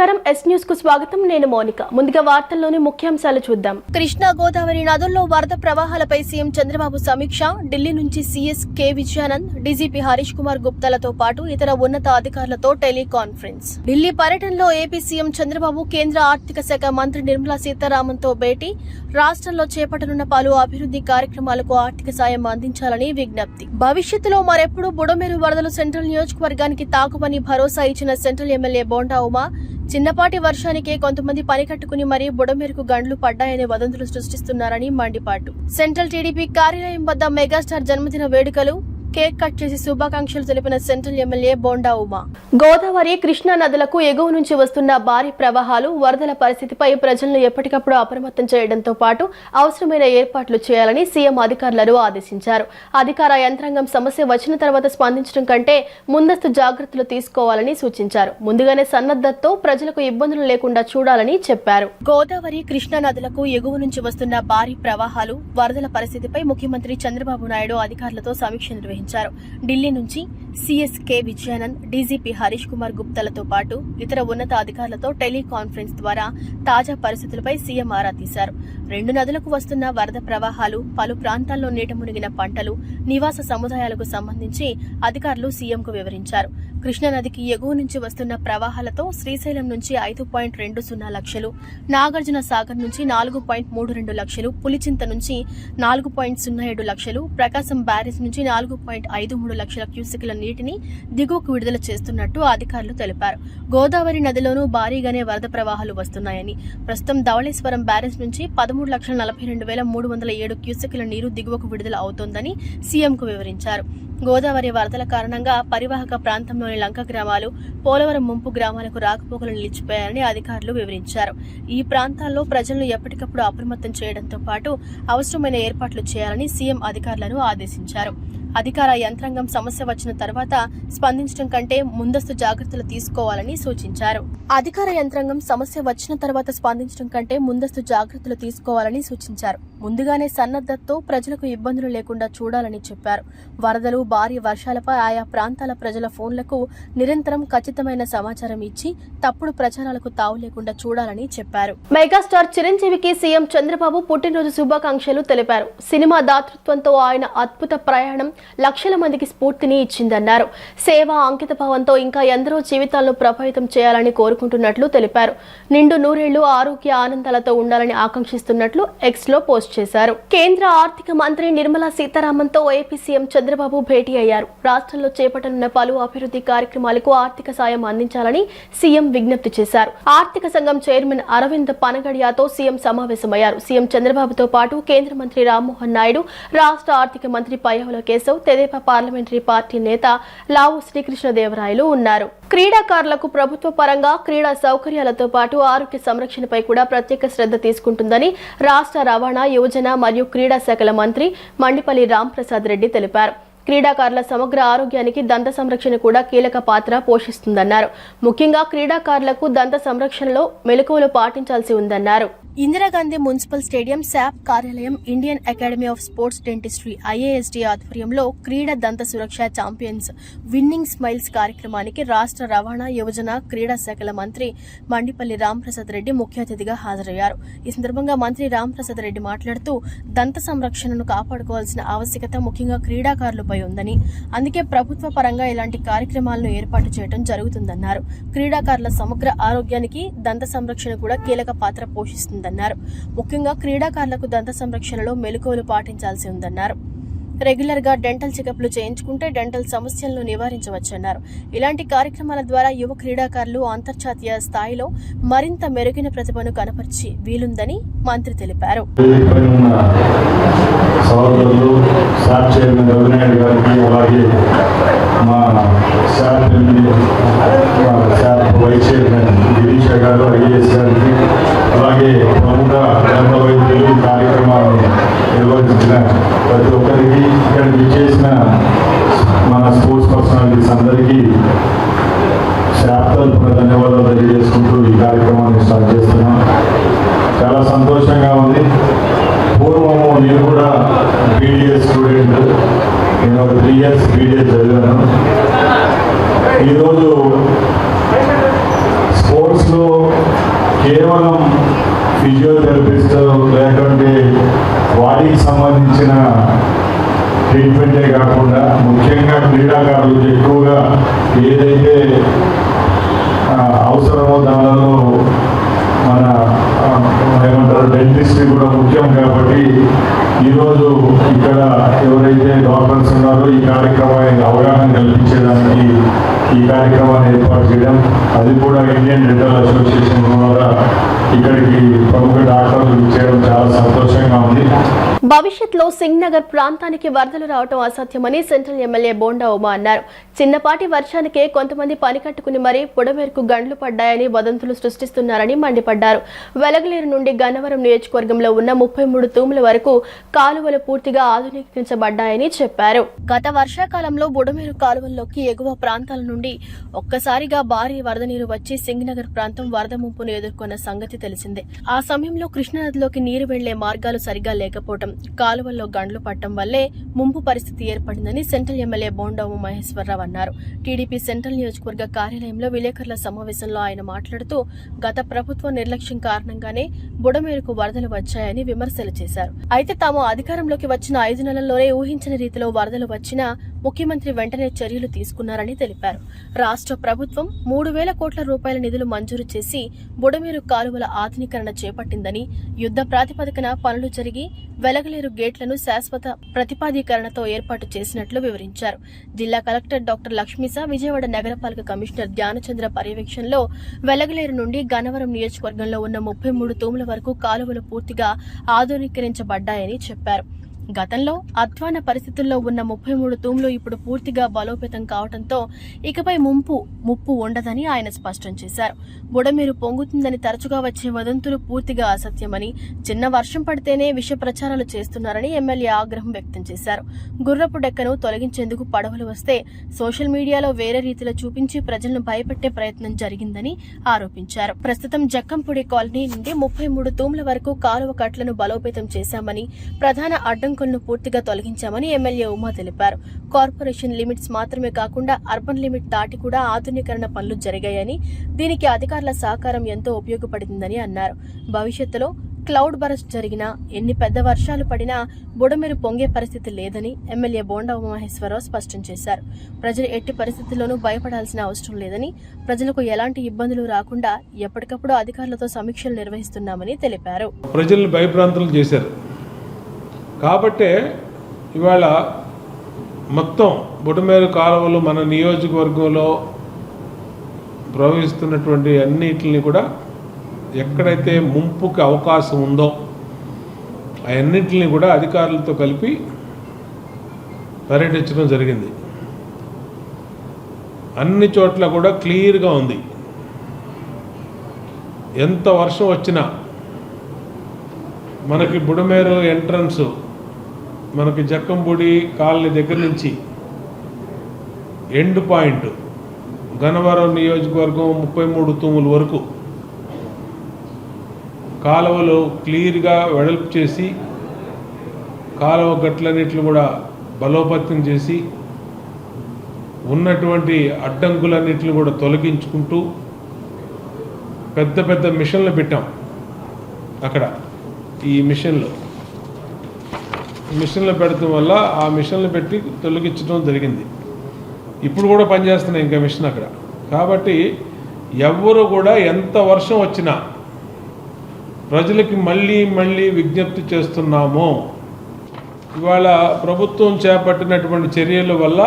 నమస్కారం yes news కు స్వాగతం నేను మౌనిక ముందుగా వార్తల్లోని ముఖ్యాంశాలు చూద్దాం కృష్ణా గోదావరి నదుల్లో వరద ప్రవాహాలపై సీఎం చంద్రబాబు సమీక్ష ఢిల్లీ నుంచి CS K Vijayanand DGP Harish Kumar గుప్తాలతో పాటు ఇతర ఉన్నత అధికారులతో టెలికాన్ఫరెన్స్ ఢిల్లీ పర్యటనలో ఏపీ సీఎం చంద్రబాబు కేంద్ర ఆర్థిక శాఖ మంత్రి నిర్మలా సీతారామన్ తో భేటీ రాష్ట్రంలో చేపట్టనున్న పలు అభివృద్ధి కార్యక్రమాలకు ఆర్థిక సాయం అందించాలని విజ్ఞప్తి భవిష్యత్తులో మరెప్పుడు బుడమేరు వరదలు సెంట్రల్ నియోజకవర్గానికి తాకువని భరోసా ఇచ్చిన సెంట్రల్ ఎమ్మెల్యే బోండా ఉమా చిన్నపాటి వర్షానికే కొంతమంది పని కట్టుకుని మరీ బుడమేరుకు గండ్లు పడ్డాయనే వదంతులు సృష్టిస్తున్నారని మండిపాటు సెంట్రల్ టీడీపీ కార్యాలయం వద్ద మెగాస్టార్ జన్మదిన వేడుకలు కేక్ కట్ చేసి శుభాకాంక్షలు తెలిపిన సెంట్రల్ ఎమ్మెల్యే బోండా ఉమా గోదావరి కృష్ణా నదులకు ఎగువ నుంచి వస్తున్న భారీ ప్రవాహాలు వరదల పరిస్థితిపై ప్రజలను ఎప్పటికప్పుడు అప్రమత్తం చేయడంతో పాటు అవసరమైన ఏర్పాట్లు చేయాలని సీఎం అధికారులను ఆదేశించారు అధికార యంత్రాంగం సమస్య వచ్చిన తర్వాత స్పందించడం కంటే ముందస్తు జాగ్రత్తలు తీసుకోవాలని సూచించారు ముందుగానే సన్నద్ధతతో ప్రజలకు ఇబ్బందులు లేకుండా చూడాలని చెప్పారు గోదావరి కృష్ణా నదులకు ఎగువ నుంచి వస్తున్న భారీ ప్రవాహాలు వరదల పరిస్థితిపై ముఖ్యమంత్రి చంద్రబాబు నాయుడు అధికారులతో సమీక్ష నిర్వహించారు ఢిల్లీ నుంచి CS K Vijayanand DGP Harish Kumar గుప్తాలతో పాటు ఇతర ఉన్నత అధికారులతో టెలికాన్ఫరెన్స్ ద్వారా తాజా పరిస్థితులపై సీఎం ఆరా తీశారు రెండు నదులకు వస్తున్న వరద ప్రవాహాలు పలు ప్రాంతాల్లో నీట మునిగిన పంటలు నివాస సముదాయాలకు సంబంధించి అధికారులు సీఎంకు వివరించారు కృష్ణానదికి ఎగువ నుంచి వస్తున్న ప్రవాహాలతో శ్రీశైలం నుంచి 5.20 లక్షలు నాగార్జున సాగర్ నుంచి 4.32 లక్షలు పులిచింత నుంచి 4.07 లక్షలు ప్రకాశం బ్యారేజ్ నుంచి 4.53 లక్షల క్యూసెక్ల నీటిని దిగువకు విడుదల చేస్తున్నట్టు అధికారులు తెలిపారు గోదావరి నదిలోనూ భారీగానే వరద ప్రవాహాలు వస్తున్నాయని ప్రస్తుతం ధవళేశ్వరం బ్యారేజ్ నుంచి 13,42,307 క్యూసెక్ల నీరు దిగువకు విడుదల అవుతోందని సీఎంకు వివరించారు గోదావరి వరదల కారణంగా పరివాహక ప్రాంతంలోని లంక గ్రామాలు పోలవరం ముంపు గ్రామాలకు రాకపోకలు నిలిచిపోయారని అధికారులు వివరించారు ఈ ప్రాంతాల్లో ప్రజలను ఎప్పటికప్పుడు అప్రమత్తం చేయడంతో పాటు అవసరమైన ఏర్పాట్లు చేయాలని సీఎం అధికారులను ఆదేశించారు అధికార యంత్రాంగం సమస్య వచ్చిన తర్వాత స్పందించడం కంటే ముందస్తు జాగ్రత్తలు తీసుకోవాలని సూచించారు అధికార యంత్రాంగం సమస్య వచ్చిన తర్వాత స్పందించడం కంటే ముందస్తు జాగ్రత్తలు తీసుకోవాలని సూచించారు ముందుగానే సన్నద్ధతతో ప్రజలకు ఇబ్బందులు లేకుండా చూడాలని చెప్పారు వరదలు భారీ వర్షాలపై ఆయా ప్రాంతాల ప్రజల ఫోన్లకు నిరంతరం ఖచ్చితమైన సమాచారం ఇచ్చి తప్పుడు ప్రచారాలకు తావు లేకుండా చూడాలని చెప్పారు మెగాస్టార్ చిరంజీవికి సీఎం చంద్రబాబు పుట్టినరోజు శుభాకాంక్షలు తెలిపారు సినిమా దాతృత్వంతో ఆయన అద్భుత ప్రయాణం లక్షల మందికి స్ఫూర్తిని ఇచ్చిందన్నారు సేవ అంకితభావంతో ఇంకా ఎందరో జీవితాలను ప్రభావితం చేయాలని కోరుకుంటున్నట్లు తెలిపారు నిండు నూరేళ్లు ఆరోగ్య ఆనందాలతో ఉండాలని ఆకాంక్షిస్తున్నట్లు ఎక్స్ లో పోస్ట్ చేశారు కేంద్ర ఆర్థిక మంత్రి నిర్మలా సీతారామన్ తో ఏపీ సీఎం చంద్రబాబు భేటీ అయ్యారు రాష్ట్రంలో చేపట్టనున్న పలు అభివృద్ధి కార్యక్రమాలకు ఆర్థిక సాయం అందించాలని సీఎం విజ్ఞప్తి చేశారు ఆర్థిక సంఘం చైర్మన్ అరవింద్ పనగడియాతో సీఎం సమావేశమయ్యారు సీఎం చంద్రబాబుతో పాటు కేంద్ర మంత్రి రామ్మోహన్ నాయుడు రాష్ట్ర ఆర్థిక మంత్రి పయ్యావుల కేశవ్ తెదేపా పార్లమెంటరీ పార్టీ నేత లావు శ్రీకృష్ణదేవరాయలు ఉన్నారు క్రీడాకారులకు ప్రభుత్వ పరంగా క్రీడా సౌకర్యాలతో పాటు ఆరోగ్య సంరక్షణపై కూడా ప్రత్యేక శ్రద్ధ తీసుకుంటుందని రాష్ట్ర రవాణా యువజన మరియు క్రీడా శాఖల మంత్రి మండిపల్లి రాంప్రసాద్ రెడ్డి తెలిపారు క్రీడాకారుల సమగ్ర ఆరోగ్యానికి దంత సంరక్షణ కూడా కీలక పాత్ర పోషిస్తుందన్నారు ముఖ్యంగా క్రీడాకారులకు దంత సంరక్షణలో మెలకువలు పాటించాల్సి ఉందన్నారు ఇందిరాగాంధీ మున్సిపల్ స్టేడియం శాప్ కార్యాలయం Indian academy of sports dentistry IASD ఆధ్వర్యంలో క్రీడా దంత సురక్ష ఛాంపియన్స్ విన్నింగ్ స్మైల్స్ కార్యక్రమానికి రాష్ట్ర రవాణా యువజన క్రీడా శాఖల మంత్రి మండిపల్లి రాంప్రసాద్ రెడ్డి ముఖ్య అతిథిగా హాజరయ్యారు ఈ సందర్భంగా మంత్రి రాంప్రసాద్ రెడ్డి మాట్లాడుతూ దంత సంరక్షణను కాపాడుకోవాల్సిన ఆవశ్యకత ముఖ్యంగా క్రీడాకారులపై ఉందని అందుకే ప్రభుత్వ పరంగా ఇలాంటి కార్యక్రమాలను ఏర్పాటు చేయడం జరుగుతుందన్నారు క్రీడాకారుల సమగ్ర ఆరోగ్యానికి దంత సంరక్షణ కూడా కీలక పాత్ర పోషిస్తుంది ముఖ్యంగా క్రీడాకారులకు దంత సంరక్షణలో మెలకువలు పాటించాల్సి ఉందన్నారు రెగ్యులర్ గా డెంటల్ చెకప్లు చేయించుకుంటే డెంటల్ సమస్యలను నివారించవచ్చన్నారు ఇలాంటి కార్యక్రమాల ద్వారా యువ క్రీడాకారులు అంతర్జాతీయ స్థాయిలో మరింత మెరుగైన ప్రతిభను కనపరిచి వీలుందని మంత్రి తెలిపారు అలాగే ప్రముఖ దంత వైద్యులు కార్యక్రమాలను నిర్వహించిన ప్రతి ఒక్కరికి ఇక్కడ విచ్చేసిన మన స్పోర్ట్స్ పర్సనాలిటీస్ అందరికీ శాప్తరపున ధన్యవాదాలు తెలియజేసుకుంటూ ఈ కార్యక్రమాన్ని స్టార్ట్ చేస్తున్నాం చాలా సంతోషంగా ఉంది పూర్వము నేను కూడా బీడీఎస్ స్టూడెంట్ నేను 3 years బీడీఎస్ చదివాను ఈరోజు స్పోర్ట్స్లో కేవలం ఫిజియోథెరపిస్ట్ లేకుంటే బాడీకి సంబంధించిన ట్రీట్మెంటే కాకుండా ముఖ్యంగా క్రీడాకారులకు ఎక్కువగా ఏదైతే అవసరమో దానిలో మన ఏమంటారు డెంటిస్ట్రీ కూడా ముఖ్యం కాబట్టి ఈరోజు ఇక్కడ ఎవరైతే డాక్టర్స్ ఉన్నారో ఈ కార్యక్రమాన్ని అవగాహన కల్పించడానికి ఈ కార్యక్రమాన్ని ఏర్పాటు చేయడం, అది కూడా ఇండియన్ డెంటల్ అసోసియేషన్ ద్వారా ఇక్కడికి ప్రముఖ డాక్టర్లు చేయడం చాలా సంతోషంగా ఉంది. భవిష్యత్తులో సింగ్ నగర్ ప్రాంతానికి వరదలు రావడం అసాధ్యమని సెంట్రల్ ఎమ్మెల్యే బోండా ఉమా అన్నారు. చిన్నపాటి వర్షానికే కొంతమంది పని కట్టుకుని మరీ బుడమేరుకు గండ్లు పడ్డాయని వదంతులు సృష్టిస్తున్నారని మండిపడ్డారు. వెలగలేరు నుండి గన్నవరం నియోజకవర్గంలో ఉన్న 33 తూముల వరకు కాలువలు పూర్తిగా ఆధునీకరించబడ్డాయని చెప్పారు. గత వర్షాకాలంలో బుడమేరు కాలువల్లోకి ఎగువ ప్రాంతాల నుండి ఒక్కసారిగా భారీ వరద నీరు వచ్చి సింగ్ నగర్ ప్రాంతం వరద ముంపును ఎదుర్కొన్న సంగతి తెలిసిందే. ఆ సమయంలో కృష్ణానదిలోకి నీరు వెళ్లే మార్గాలు సరిగా లేకపోవడం, కాలువల్లో గండ్లు పట్టడం వల్లే ముంపు పరిస్థితి ఏర్పడిందని సెంట్రల్ ఎమ్మెల్యే బోండా ఉమా మహేశ్వరరావు అన్నారు. టీడీపీ సెంట్రల్ నియోజకవర్గ కార్యాలయంలో విలేకరుల సమావేశంలో ఆయన మాట్లాడుతూ గత ప్రభుత్వ నిర్లక్ష్యం కారణంగానే బుడమేరుకు వరదలు వచ్చాయని విమర్శలు చేశారు. అయితే తాము అధికారంలోకి వచ్చిన 5 నెలల్లోనే ఊహించని రీతిలో వరదలు వచ్చినా ముఖ్యమంత్రి వెంటనే చర్యలు తీసుకున్నారని తెలిపారు. రాష్ట్ర ప్రభుత్వం 3,000 కోట్ల రూపాయల నిధులు మంజూరు చేసి బుడమేరు కాలువల ఆధునీకరణ చేపట్టిందని, యుద్ధ ప్రాతిపదికన పనులు జరిగి వెలగలేరు గేట్లను శాశ్వత ప్రతిపాదీకరణతో ఏర్పాటు చేసినట్లు వివరించారు. జిల్లా కలెక్టర్ డాక్టర్ లక్ష్మీసా, విజయవాడ నగరపాలక కమిషనర్ ధ్యానచంద్ర పర్యవేక్షణలో వెలగలేరు నుండి గన్నవరం నియోజకవర్గంలో ఉన్న 33 తూముల వరకు కాలువలు పూర్తిగా ఆధునీకరించబడ్డాయని చెప్పారు. గతంలో అధ్వాన పరిస్థితుల్లో ఉన్న 33 తూములు ఇప్పుడు పూర్తిగా బలోపేతం కావడంతో ఇకపై ముప్పు ఉండదని ఆయన స్పష్టం చేశారు. బుడమేరు పొంగుతుందని తరచుగా వచ్చే వదంతులు పూర్తిగా అసత్యమని, చిన్న వర్షం పడితేనే విష ప్రచారాలు చేస్తున్నారని ఎమ్మెల్యే ఆగ్రహం వ్యక్తం చేశారు. గుర్రపు డెక్కను తొలగించేందుకు పడవలు వస్తే సోషల్ మీడియాలో వేరే రీతిలో చూపించి ప్రజలను భయపెట్టే ప్రయత్నం జరిగిందని ఆరోపించారు. ప్రస్తుతం జక్కంపూడి కాలనీ నుండి 33 తూముల వరకు కాలువ కట్లను బలోపేతం చేశామని, ప్రధాన అడ్డంకులను పూర్తిగా తొలగించామని ఎమ్మెల్యే ఉమా తెలిపారు. కార్పొరేషన్ లిమిట్స్ మాత్రమే కాకుండా అర్బన్ లిమిట్ దాటి కూడా ఆధునీకరణ పనులు జరిగాయని, దీనికి అధికారుల సహకారం ఎంతో ఉపయోగపడిందని అన్నారు. భవిష్యత్తులో క్లౌడ్ బరస్ట్ జరిగినా, ఎన్ని పెద్ద వర్షాలు పడినా బుడమేరు పొంగే పరిస్థితి లేదని ఎమ్మెల్యే బోండా ఉమామహేశ్వరరావు స్పష్టం చేశారు. ప్రజలు ఎట్టి పరిస్థితుల్లోనూ భయపడాల్సిన అవసరం లేదని, ప్రజలకు ఎలాంటి ఇబ్బందులు రాకుండా ఎప్పటికప్పుడు అధికారులతో సమీక్షలు నిర్వహిస్తున్నామని తెలిపారు. ప్రజలను భయభ్రాంతులు చేశారు కాబట్టే ఇవాళ మొత్తం బుడమేరు కాలువలు మన నియోజకవర్గంలో ప్రవహిస్తున్నటువంటి అన్నిటిని కూడా ఎక్కడైతే ముంపుకి అవకాశం ఉందో అన్నింటిని కూడా అధికారులతో కలిపి పర్యటించడం జరిగింది. అన్ని చోట్ల కూడా క్లియర్గా ఉంది. ఎంత వర్షం వచ్చినా మనకి బుడమేరు ఎంట్రన్స్, మనకి జక్కంపూడి కాలనీ దగ్గర నుంచి ఎండ్ పాయింట్ గన్నవరం నియోజకవర్గం 33 తూముల వరకు కాలువలు క్లియర్గా వెడల్పు చేసి, కాలువ గట్లన్నిటిని కూడా బలోపేతం చేసి, ఉన్నటువంటి అడ్డంకులన్నిటిని కూడా తొలగించుకుంటూ పెద్ద పెద్ద మిషన్లు పెట్టాం. అక్కడ ఈ మిషన్లు పెడతాం వల్ల ఆ మిషన్లు పెట్టి తొలగించడం జరిగింది. ఇప్పుడు కూడా పనిచేస్తున్నాయి ఇంకా మిషన్ అక్కడ. కాబట్టి ఎవరు కూడా ఎంత వర్షం వచ్చినా ప్రజలకి మళ్ళీ విజ్ఞప్తి చేస్తున్నాము. ఇవాళ ప్రభుత్వం చేపట్టినటువంటి చర్యల వల్ల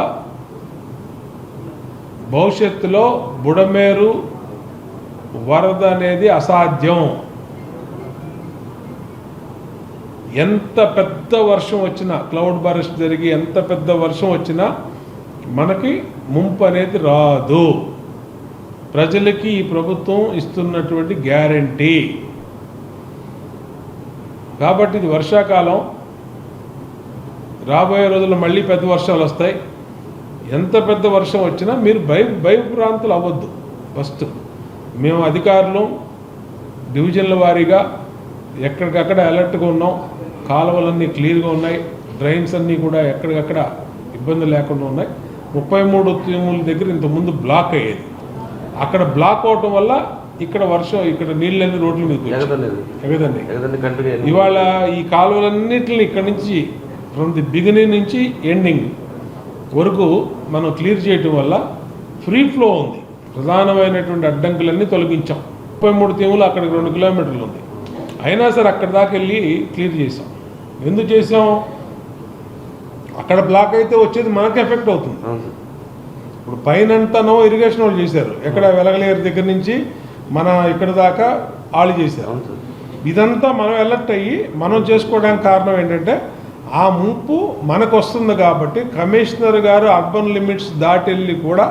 భవిష్యత్తులో బుడమేరు వరద అనేది అసాధ్యం. ఎంత పెద్ద వర్షం వచ్చినా, క్లౌడ్ బరస్ట్ జరిగి ఎంత పెద్ద వర్షం వచ్చినా మనకి ముంపు అనేది రాదు. ప్రజలకి ఈ ప్రభుత్వం ఇస్తున్నటువంటి గ్యారంటీ. కాబట్టి ఇది వర్షాకాలం, రాబోయే రోజుల్లో మళ్ళీ పెద్ద వర్షాలు వస్తాయి. ఎంత పెద్ద వర్షం వచ్చినా మీరు భయభ్రాంతులు అవ్వద్దు. ఫస్ట్ మేము అధికారులు డివిజన్ల వారీగా ఎక్కడికక్కడ అలర్ట్గా ఉన్నాం. కాలువలన్నీ క్లియర్గా ఉన్నాయి. డ్రైన్స్ అన్నీ కూడా ఎక్కడికక్కడ ఇబ్బంది లేకుండా ఉన్నాయి. 33 తూముల దగ్గర ఇంతకుముందు బ్లాక్ అయ్యేది. అక్కడ బ్లాక్ అవటం వల్ల ఇక్కడ వర్షం ఇక్కడ నీళ్ళన్నీ రోడ్ల మీద ఎగదండి. కంటిన్యూ ఇవాళ ఈ కాలువలన్నింటిని ఇక్కడ నుంచి ఫ్రమ్ ది బిగినింగ్ నుంచి ఎండింగ్ వరకు మనం క్లియర్ చేయటం వల్ల ఫ్రీ ఫ్లో ఉంది. ప్రధానమైనటువంటి అడ్డంకులన్నీ తొలగించాం. 33 తీములు అక్కడికి 2 కిలోమీటర్లు ఉంది. అయినా సరే అక్కడి దాకా వెళ్ళి క్లియర్ చేసాం. ఎందుకు చేసాం? అక్కడ బ్లాక్ అయితే వచ్చేది మనకి ఎఫెక్ట్ అవుతుంది. ఇప్పుడు పైనంతానో ఇరిగేషన్ వాళ్ళు చేశారు, ఎక్కడ వెలగలేరు దగ్గర నుంచి మన ఇక్కడ దాకా వాళ్ళు చేశారు. ఇదంతా మనం ఎలర్ట్ అయ్యి మనం చేసుకోవడానికి కారణం ఏంటంటే ఆ ముంపు మనకు వస్తుంది కాబట్టి కమిషనర్ గారు అర్బన్ లిమిట్స్ దాటి వెళ్ళి కూడా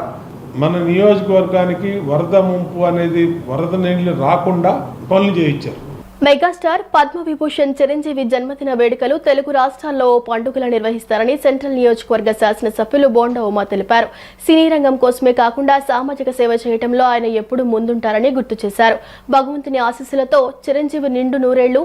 మన నియోజకవర్గానికి వరద ముంపు అనేది వరద నీళ్ళు రాకుండా పనులు చేయించారు. మెగాస్టార్ పద్మవిభూషణ్ చిరంజీవి జన్మదిన వేడుకలు తెలుగు రాష్ట్రాల్లో పండుగలు నిర్వహిస్తారని సెంట్రల్ నియోజకవర్గ శాసనసభ్యులు బోండా ఉమా తెలిపారు. సినీ రంగం కోసమే కాకుండా సామాజిక సేవ చేయడంలో ఆయన ఎప్పుడూ ముందుంటారని గుర్తు చేశారు. భగవంతుని ఆశీస్సులతో చిరంజీవి నిండు నూరేళ్లు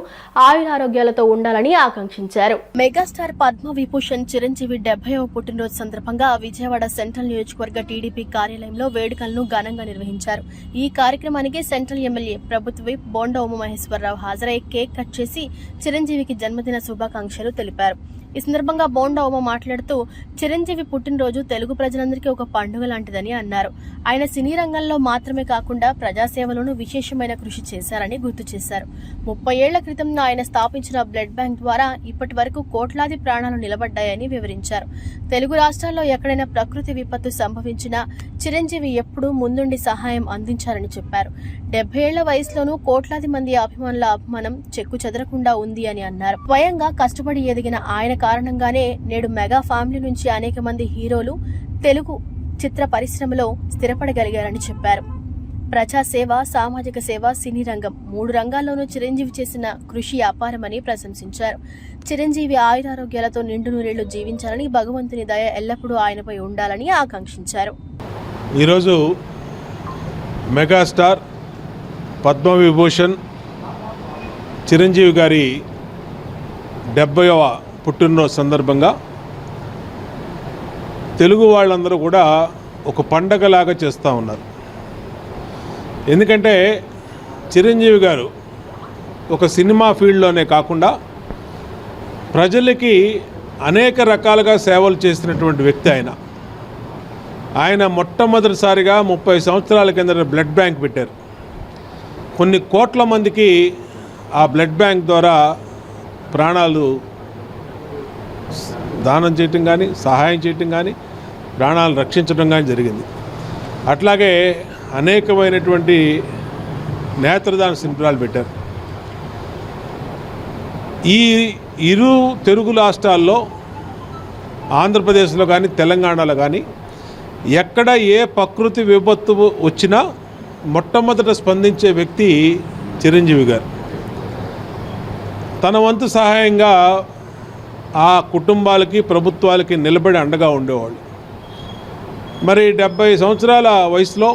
ఆయురారోగ్యాలతో ఉండాలని ఆకాంక్షించారు. మెగాస్టార్ పద్మవిభూషణ్ చిరంజీవి 70వ పుట్టినరోజు సందర్భంగా విజయవాడ సెంట్రల్ నియోజకవర్గ టీడీపీ కార్యాలయంలో వేడుకలను ఘనంగా నిర్వహించారు. ఈ కార్యక్రమానికి సెంట్రల్ ఎమ్మెల్యే ప్రభుత్వ విప్ బోండా ఉమామహేశ్వరరావు హాజరై కేక్ కట్ చేసి చిరంజీవికి జన్మదిన శుభాకాంక్షలు తెలిపారు. ఈ సందర్భంగా బోండా ఉమ మాట్లాడుతూ చిరంజీవి పుట్టినరోజు తెలుగు ప్రజలందరికీ ఒక పండుగ లాంటిదని అన్నారు. ఆయన సినీ రంగంలో మాత్రమే కాకుండా ప్రజాసేవలోనూ విశేషమైన కృషి చేశారని గుర్తు చేశారు. 30 ఏళ్ల క్రితం ఆయన స్థాపించిన బ్లడ్ బ్యాంక్ ద్వారా ఇప్పటి వరకు కోట్లాది ప్రాణాలు నిలబడ్డాయని వివరించారు. తెలుగు రాష్ట్రాల్లో ఎక్కడైనా ప్రకృతి విపత్తు సంభవించినా చిరంజీవి ఎప్పుడూ ముందుండి సహాయం అందించారని చెప్పారు. 70 ఏళ్ల వయసులోనూ కోట్లాది మంది అభిమానుల అభిమానం చెక్కు చెదరకుండా ఉంది అని అన్నారు. స్వయంగా కష్టపడి ఎదిగిన ఆయన కారణంగానే నేడు మెగా ఫ్యామిలీ నుంచి అనేక మంది హీరోలు తెలుగు చిత్ర పరిశ్రమలో స్థిరపడగలిగారని చెప్పారు. ప్రజాసేవ, సామాజిక సేవ, సినీ రంగం 3 రంగాల్లోనూ చిరంజీవి చేసిన కృషి అపారమని ప్రశంసించారు. చిరంజీవి ఆయురారోగ్యాలతో నిండు నూరేళ్లు జీవించాలని, భగవంతుని దయ ఎల్లప్పుడూ ఆయనపై ఉండాలని ఆకాంక్షించారు. ఈరోజు మెగాస్టార్ పద్మవిభూషణ్ చిరంజీవి గారి 70వ పుట్టినరోజు సందర్భంగా తెలుగు వాళ్ళందరూ కూడా ఒక పండగలాగా చేస్తూ ఉన్నారు. ఎందుకంటే చిరంజీవి గారు ఒక సినిమా ఫీల్డ్లోనే కాకుండా ప్రజలకి అనేక రకాలుగా సేవలు చేసినటువంటి వ్యక్తి ఆయన మొట్టమొదటిసారిగా 30 సంవత్సరాల కింద బ్లడ్ బ్యాంక్ పెట్టారు. కొన్ని కోట్ల మందికి ఆ బ్లడ్ బ్యాంక్ ద్వారా ప్రాణాలు దానం చేయటం కానీ, సహాయం చేయటం కానీ, ప్రాణాలు రక్షించడం కానీ జరిగింది. అట్లాగే అనేకమైనటువంటి నేత్రదాన శిబిరాలు పెట్టారు. ఈ ఇరు తెలుగు రాష్ట్రాల్లో ఆంధ్రప్రదేశ్లో కానీ తెలంగాణలో కానీ ఎక్కడ ఏ ప్రకృతి విపత్తు వచ్చినా మొట్టమొదట స్పందించే వ్యక్తి చిరంజీవి గారు. తన వంతు సహాయంగా ఆ కుటుంబాలకి, ప్రభుత్వాలకి నిలబడి అండగా ఉండేవాళ్ళు. మరి 70 సంవత్సరాల వయసులో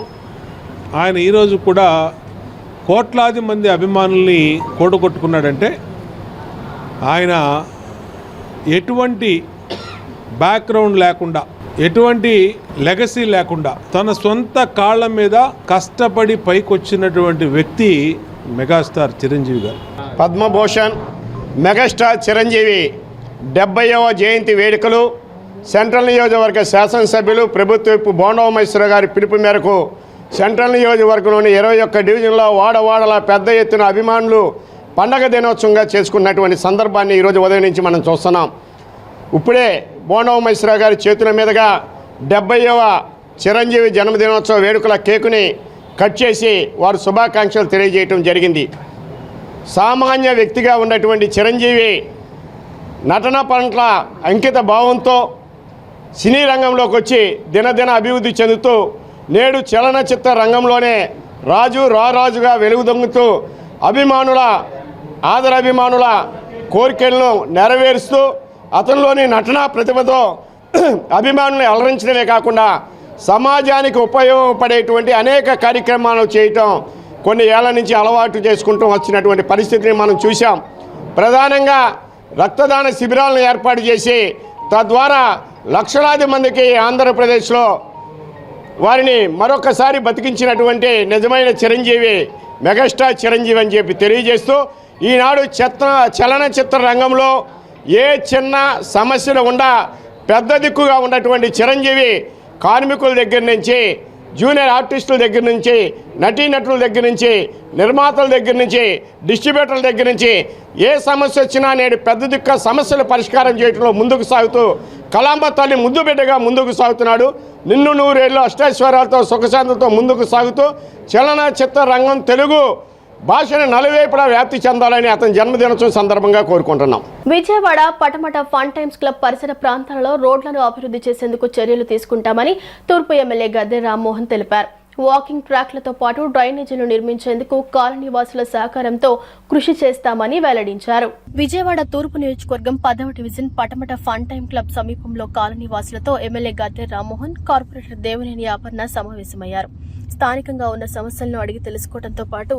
ఆయన ఈరోజు కూడా కోట్లాది మంది అభిమానుల్ని కూడగొట్టుకున్నాడంటే ఆయన ఎటువంటి బ్యాక్గ్రౌండ్ లేకుండా, ఎటువంటి లెగసీ లేకుండా తన సొంత కాళ్ళ మీద కష్టపడి పైకొచ్చినటువంటి వ్యక్తి మెగాస్టార్ చిరంజీవి గారు. పద్మభూషణ్ మెగాస్టార్ చిరంజీవి 70వ జయంతి వేడుకలు సెంట్రల్ నియోజకవర్గ శాసనసభ్యులు ప్రభుత్వ బోండా ఉమేశ్వర గారి పిలుపు మేరకు సెంట్రల్ నియోజకవర్గంలోని 21 డివిజన్లో వాడవాడల పెద్ద ఎత్తున అభిమానులు పండగ దినోత్సవంగా చేసుకున్నటువంటి సందర్భాన్ని ఈరోజు ఉదయం నుంచి మనం చూస్తున్నాం. ఇప్పుడే బోండా ఉమేశ్వర గారి చేతుల మీదుగా 70వ చిరంజీవి జన్మదినోత్సవ వేడుకల కేకుని కట్ చేసి వారు శుభాకాంక్షలు తెలియజేయటం జరిగింది. సామాన్య వ్యక్తిగా ఉన్నటువంటి చిరంజీవి నటన పట్ల అంకిత భావంతో సినీ రంగంలోకి వచ్చి దినదిన అభివృద్ధి చెందుతూ నేడు చలనచిత్ర రంగంలోనే రారాజుగా వెలుగుదొంగుతూ అభిమానుల ఆదరాభిమానుల కోరికలను నెరవేరుస్తూ అతనిలోని నటనా ప్రతిభతో అభిమానులను అలరించడమే కాకుండా సమాజానికి ఉపయోగపడేటువంటి అనేక కార్యక్రమాలు చేయటం కొన్ని ఏళ్ల నుంచి అలవాటు చేసుకుంటూ వచ్చినటువంటి పరిస్థితిని మనం చూసాం. ప్రధానంగా రక్తదాన శిబిరాలను ఏర్పాటు చేసి తద్వారా లక్షలాది మందికి ఆంధ్రప్రదేశ్లో వారిని మరొకసారి బతికించినటువంటి నిజమైన చిరంజీవి మెగాస్టార్ చిరంజీవి అని చెప్పి తెలియజేస్తూ ఈనాడు చలనచిత్ర రంగంలో ఏ చిన్న సమస్యలు ఉండా పెద్ద దిక్కుగా ఉన్నటువంటి చిరంజీవి కార్మికుల దగ్గర నుంచి జూనియర్ ఆర్టిస్టుల దగ్గర నుంచి నటీనటుల దగ్గర నుంచి నిర్మాతల దగ్గర నుంచి డిస్ట్రిబ్యూటర్ల దగ్గర నుంచి ఏ సమస్య వచ్చినా నేడు పెద్ద దిక్కు సమస్యలు పరిష్కారం చేయడంలో ముందుకు సాగుతూ కలాంబ తల్లి ముద్దు బిడ్డగా ముందుకు సాగుతున్నాడు. నిన్ను నూరేళ్ళు అష్టైశ్వర్యాలతో సుఖశాంతితో ముందుకు సాగుతూ చలనచిత్ర రంగం తెలుగు భాషను నలువైపులా వ్యాప్తి చెందాలని అతని జన్మదినోత్సవం సందర్భంగా కోరుకుంటున్నాం. Vijayawada Patamata fun times club పరిసర ప్రాంతాలలో రోడ్లను అభివృద్ధి చేసేందుకు చర్యలు తీసుకుంటామని తూర్పు ఎమ్మెల్యే గద్దె రామ్మోహన్ తెలిపారు. వాకింగ్ ట్రాక్లతో పాటు డ్రైనేజీలు నిర్మించేందుకు కాలనీ వాసుల సహకారంతో కృషి చేస్తామని వెల్లడించారు. విజయవాడ తూర్పు నియోజకవర్గం 10వ division Patamata fun time club సమీపంలో colony వాసులతో MLA Gadde Rammohan, corporator Devineni Aparna సమావేశమయ్యారు. స్థానికంగా ఉన్న సమస్యలను అడిగి తెలుసుకోవడంతో పాటు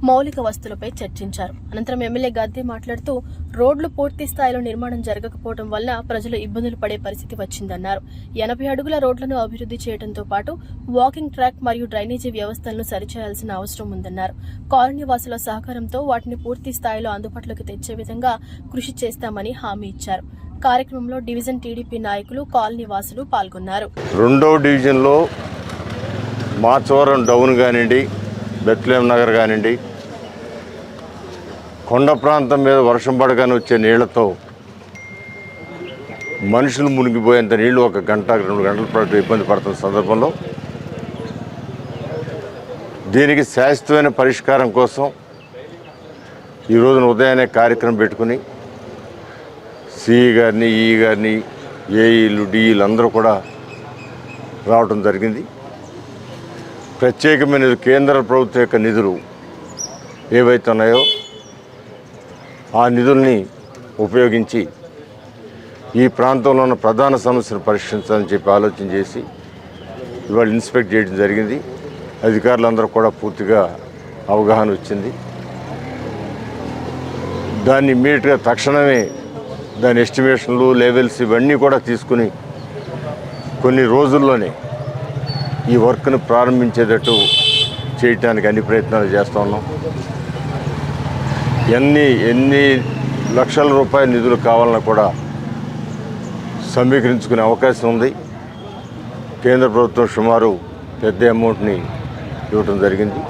మౌలిక వస్తువులపై చర్చించారు. అనంతరం ఎమ్మెల్యే గద్దె మాట్లాడుతూ రోడ్లు పూర్తి స్థాయిలో నిర్మాణం జరగకపోవడం వల్ల ప్రజలు ఇబ్బందులు పడే పరిస్థితి వచ్చిందన్నారు. 80 అడుగుల రోడ్లను అభివృద్ధి చేయడంతో పాటు వాకింగ్ ట్రాక్ మరియు డ్రైనేజీ వ్యవస్థలను సరిచేయాల్సిన అవసరం ఉందన్నారు. కాలనీ వాసుల సహకారంతో వాటిని పూర్తి స్థాయిలో అందుబాటులోకి తెచ్చే విధంగా కృషి చేస్తామని హామీ ఇచ్చారు. కార్యక్రమంలో డివిజన్ టీడీపీ నాయకులు, కాలనీ వాసులు పాల్గొన్నారు. 2వ డివిజన్లో మాచవరం డౌన్ కానివ్వండి, బెత్లేం నగర్ కానివ్వండి, కొండ ప్రాంతం మీద వర్షం పడగానే వచ్చే నీళ్లతో మనుషులు మునిగిపోయేంత నీళ్లు 1 గంట 2 గంటల పాటు ఇబ్బంది పడుతున్న సందర్భంలో దీనికి శాశ్వతమైన పరిష్కారం కోసం ఈ రోజున ఉదయాన్నే కార్యక్రమం పెట్టుకుని సిఈ గారిని, ఈ గారిని, ఏఈలు, డిఈలు అందరూ కూడా రావడం జరిగింది. ప్రత్యేకమైన కేంద్ర ప్రభుత్వ యొక్క నిధులు ఏవైతే ఉన్నాయో ఆ నిధుల్ని ఉపయోగించి ఈ ప్రాంతంలో ఉన్న ప్రధాన సమస్యను పరిష్కరించాలని చెప్పి ఆలోచన చేసి ఇవాళ ఇన్స్పెక్ట్ చేయడం జరిగింది. అధికారులందరూ కూడా పూర్తిగా అవగాహన వచ్చింది. దాన్ని ఇమ్మీడియట్గా తక్షణమే దాని ఎస్టిమేషన్లు, లెవెల్స్ ఇవన్నీ కూడా తీసుకుని కొన్ని రోజుల్లోనే ఈ వర్క్ను ప్రారంభించేటట్టు చేయడానికి అన్ని ప్రయత్నాలు చేస్తూ ఉన్నాం. ఎన్ని లక్షల రూపాయల నిధులు కావాలన్నా కూడా సమీకరించుకునే అవకాశం ఉంది. కేంద్ర ప్రభుత్వం సుమారు పెద్ద అమౌంట్ని ఇవ్వడం జరిగింది.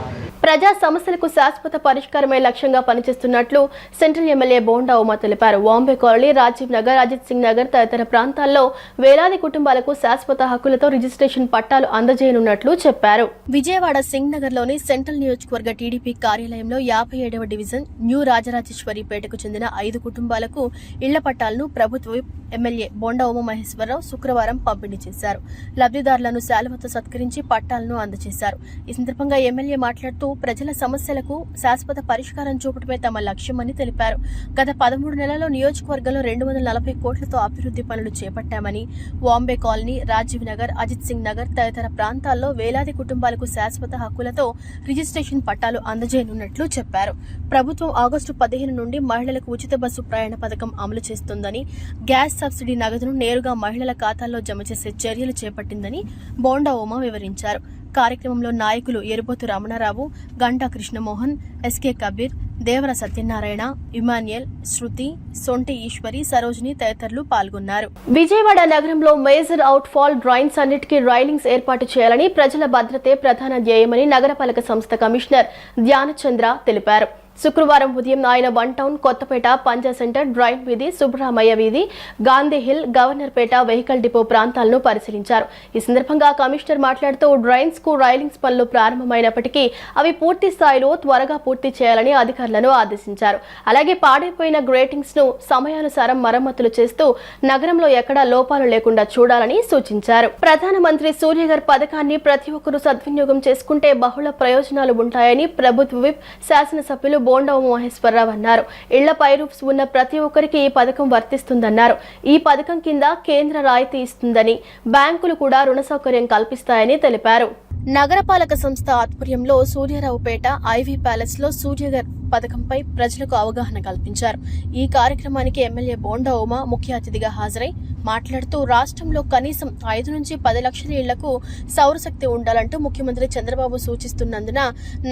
ప్రజా సమస్యలకు శాశ్వత పరిష్కారమే లక్ష్యంగా పనిచేస్తున్నట్లు సెంట్రల్ ఎమ్మెల్యే బోండా ఉమా తెలిపారు. వాంబే కాలనీ, రాజీవ్ నగర్, అజిత్ సింగ్ నగర్ తదితర ప్రాంతాల్లో వేలాది కుటుంబాలకు శాశ్వత హక్కులతో రిజిస్ట్రేషన్ పట్టాలు అందజేయనున్నట్లు చెప్పారు. విజయవాడ సింగ్ నగర్ లోని సెంట్రల్ నియోజకవర్గ టీడీపీ కార్యాలయంలో 57వ డివిజన్ న్యూ రాజరాజేశ్వరిపేటకు చెందిన 5 కుటుంబాలకు ఇళ్ల పట్టాలను ప్రభుత్వ ఎమ్మెల్యే బోండా ఉమామహేశ్వరరావు శుక్రవారం పంపిణీ చేశారు. లబ్ధిదారులను శాలువతో సత్కరించి పట్టాలను అందజేశారు. ఈ సందర్భంగా ఎమ్మెల్యే మాట్లాడుతూ ప్రజల సమస్యలకు శాశ్వత పరిష్కారం చూపడమే తమ లక్ష్యమని తెలిపారు. గత 13 నెలల్లో నియోజకవర్గంలో 240 కోట్లతో అభివృద్ధి పనులు చేపట్టామని, వాంబే కాలనీ, రాజీవ్ నగర్, అజిత్ సింగ్ నగర్ తదితర ప్రాంతాల్లో వేలాది కుటుంబాలకు శాశ్వత హక్కులతో రిజిస్ట్రేషన్ పట్టాలు అందజేయనున్నట్లు చెప్పారు. ప్రభుత్వం ఆగస్టు 15 నుండి మహిళలకు ఉచిత బస్సు ప్రయాణ పథకం అమలు చేస్తోందని, గ్యాస్ సబ్సిడీ నగదును నేరుగా మహిళల ఖాతాల్లో జమ చేసే చర్యలు చేపట్టిందని బోండా ఉమా వివరించారు. కార్యక్రమంలో నాయకులు ఎరుబోతు రమణారావు, గంటా కృష్ణమోహన్, ఎస్కే కబీర్, దేవర సత్యనారాయణ, ఇమాన్యుయల్, శృతి, సొంటి ఈశ్వరి, సరోజిని తదితరులు పాల్గొన్నారు. విజయవాడ నగరంలో మేజర్ అవుట్ ఫాల్ డ్రైన్స్ అన్నిటికీ రైలింగ్స్ ఏర్పాటు చేయాలని, ప్రజల భద్రతే ప్రధాన ధ్యేయమని నగరపాలక సంస్థ కమిషనర్ ధ్యానచంద్ర తెలిపారు. శుక్రవారం ఉదయం ఆయన 1 టౌన్, కొత్తపేట, పంజా సెంటర్, డ్రైన్ వీధి, సుబ్రహ్మయ్య వీధి, Gandhi hill, Governorpet vehicle depot ప్రాంతాలను పరిశీలించారు. ఈ సందర్భంగా కమిషనర్ మాట్లాడుతూ డ్రైన్స్ కు రైలింగ్స్ పనులు ప్రారంభమైనప్పటికీ అవి పూర్తి స్థాయిలో త్వరగా పూర్తి చేయాలని అధికారులను ఆదేశించారు. అలాగే పాడైపోయిన గ్రేటింగ్స్ ను సమయానుసారం మరమ్మతులు చేస్తూ నగరంలో ఎక్కడా లోపాలు లేకుండా చూడాలని సూచించారు. ప్రధానమంత్రి సూర్యఘర్ పథకాన్ని ప్రతి ఒక్కరూ సద్వినియోగం చేసుకుంటే బహుళ ప్రయోజనాలు ఉంటాయని ప్రభుత్వ విప్ శాసనసభ్యులు బోండా ఉమామహేశ్వరరావు అన్నారు. ఇళ్లపై రూఫ్స్ ఉన్న ప్రతి ఒక్కరికి ఈ పథకం వర్తిస్తుందన్నారు. ఈ పథకం కింద కేంద్ర రాయితీ ఇస్తుందని, బ్యాంకులు కూడా రుణ సౌకర్యం కల్పిస్తాయని తెలిపారు. నగరపాలక సంస్థ ఆధ్వర్యంలో సూర్యారావుపేట ఐవీ ప్యాలెస్ లో సూర్యగర్ పథకంపై ప్రజలకు అవగాహన కల్పించారు. ఈ కార్యక్రమానికి ఎమ్మెల్యే బోండా ఉమా ముఖ్య అతిథిగా హాజరై మాట్లాడుతూ రాష్ట్రంలో కనీసం 5 నుంచి 10 లక్షల ఇళ్లకు సౌరశక్తి ఉండాలంటూ ముఖ్యమంత్రి చంద్రబాబు సూచిస్తున్నందున